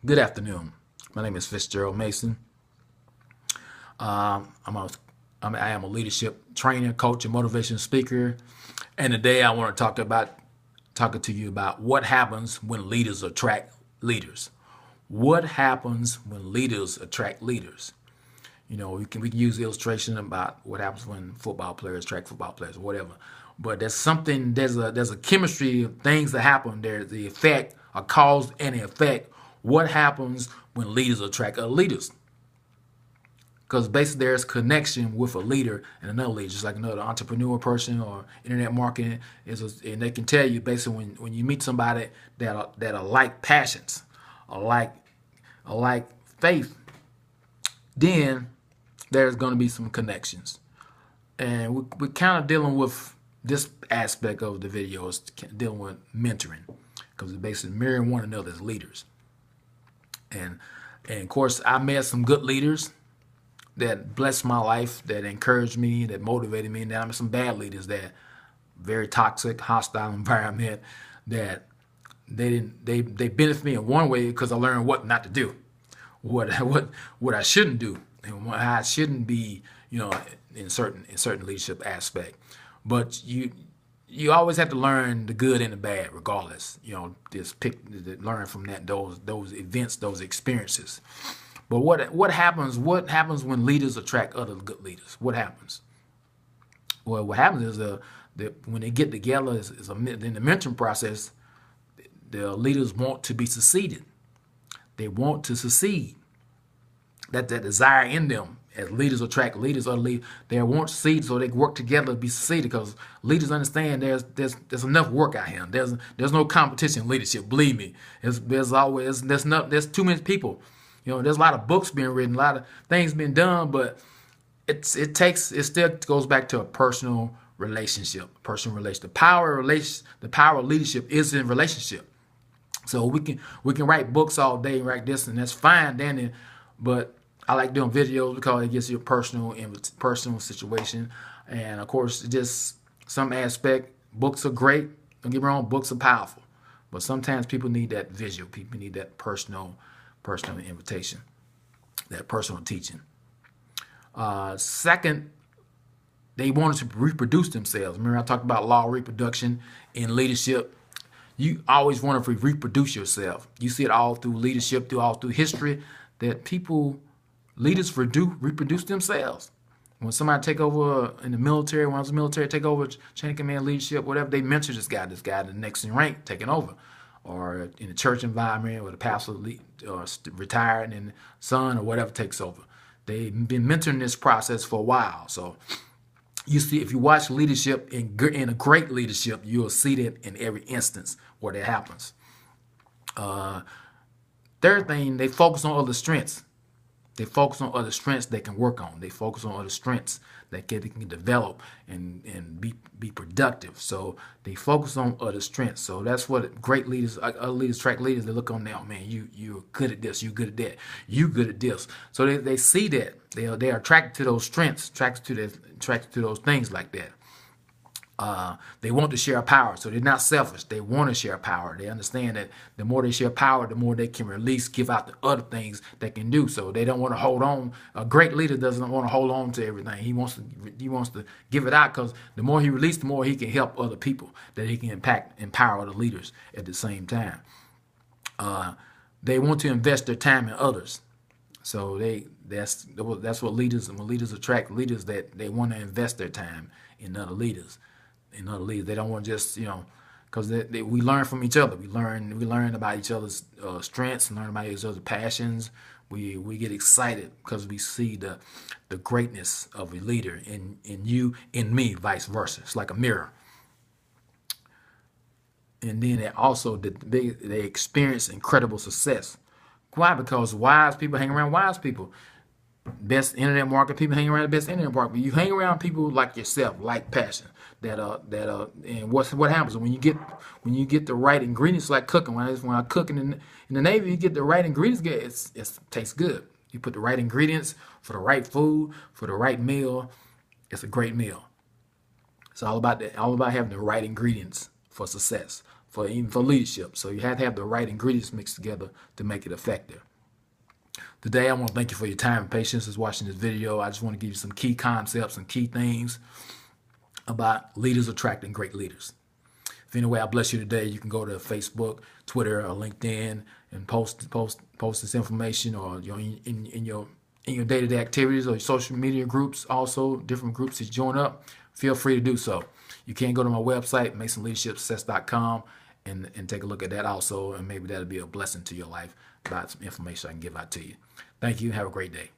Good afternoon. My name is Fitzgerald Mason. Um, I'm a, I am a leadership trainer, coach, and motivation speaker. And today I want to talking to you about what happens when leaders attract leaders. What happens when leaders attract leaders? You know, we can use illustration about what happens when football players attract football players or whatever. But there's a chemistry of things that happen. There's the effect, a cause and an effect. What happens when leaders attract other leaders? Because basically there's connection with a leader and another leader, just like another entrepreneur person or internet marketing and they can tell you basically when you meet somebody that are like passions, are like faith, then there's going to be some connections. And we're kind of dealing with this aspect of the video is dealing with mentoring, because it's basically mirroring one another as leaders. And and of course I met some good leaders that blessed my life, that encouraged me, that motivated me, and then I met some bad leaders that very toxic, hostile environment that they benefit me in one way because I learned what not to do, what I shouldn't do, and what I shouldn't be, in certain leadership aspect. But you always have to learn the good and the bad, regardless. Just learn from those events, those experiences. But what happens? What happens when leaders attract other good leaders? What happens? Well, what happens is that when they get together, in the mentoring process, the leaders want to be succeeded. They want to succeed. That desire in them, as leaders attract leaders, they want to succeed, so they work together to be succeeded. Because leaders understand there's enough work out here. There's no competition in leadership. Believe me, there's too many people. There's a lot of books being written, a lot of things being done, but it still goes back to a personal relationship. The power of leadership is in relationship. So we can write books all day, write this, and that's fine, Danny. But I like doing videos because it gets you a personal situation, and of course, just some aspect. Books are great. Don't get me wrong, books are powerful, but sometimes people need that visual. People need that personal invitation, that personal teaching. Second, they wanted to reproduce themselves. Remember I talked about law of reproduction in leadership. You always want to reproduce yourself. You see it all through leadership, all through history, that leaders reproduce themselves. When somebody take over in the military, when I was in the military, take over chain of command leadership, whatever, they mentor this guy, the next in rank, taking over. Or in the church environment, where the pastor retired and the son or whatever takes over. They've been mentoring this process for a while. So you see, if you watch leadership in a great leadership, you'll see that in every instance where that happens. Third thing, they focus on other strengths. They focus on other strengths they can work on. They focus on other strengths that they can develop and be productive. So they focus on other strengths. So that's what great leaders, other leaders, track leaders, they look on now, man, you're good at this, you're good at that, you good at this. So they see that. They are attracted to those strengths, attracted to those things like that. They want to share power, so they're not selfish. They want to share power. They understand that the more they share power, the more they can release, give out the other things they can do. So they don't want to hold on. A great leader doesn't want to hold on to everything. He wants to give it out, because the more he releases, the more he can help other people, that he can empower other leaders at the same time. They want to invest their time in others. So that's what leaders, and when leaders attract leaders, that they want to invest their time in other leaders. They don't want to just, because we learn from each other. We learn about each other's strengths, and learn about each other's passions. We get excited because we see the greatness of a leader in you, in me, vice versa. It's like a mirror. And then they experience incredible success. Why? Because wise people hang around wise people. Best internet market people hang around the best internet market. You hang around people like yourself, like passion. And what happens when you get the right ingredients, like cooking. When I cook in the Navy, you get the right ingredients. It tastes good. You put the right ingredients for the right food, for the right meal. It's a great meal. It's all about that. All about having the right ingredients for success, even for leadership. So you have to have the right ingredients mixed together to make it effective. Today, I want to thank you for your time and patience as watching this video. I just want to give you some key concepts and key things about leaders attracting great leaders. If anyway I bless you today, you can go to Facebook, Twitter, or LinkedIn and post this information, or in your day-to-day activities or your social media groups. Also, different groups that you join up, feel free to do so. You can go to my website, masonleadershipsuccess.com, and take a look at that also, and maybe that'll be a blessing to your life about some information I can give out to you. Thank you. Have a great day.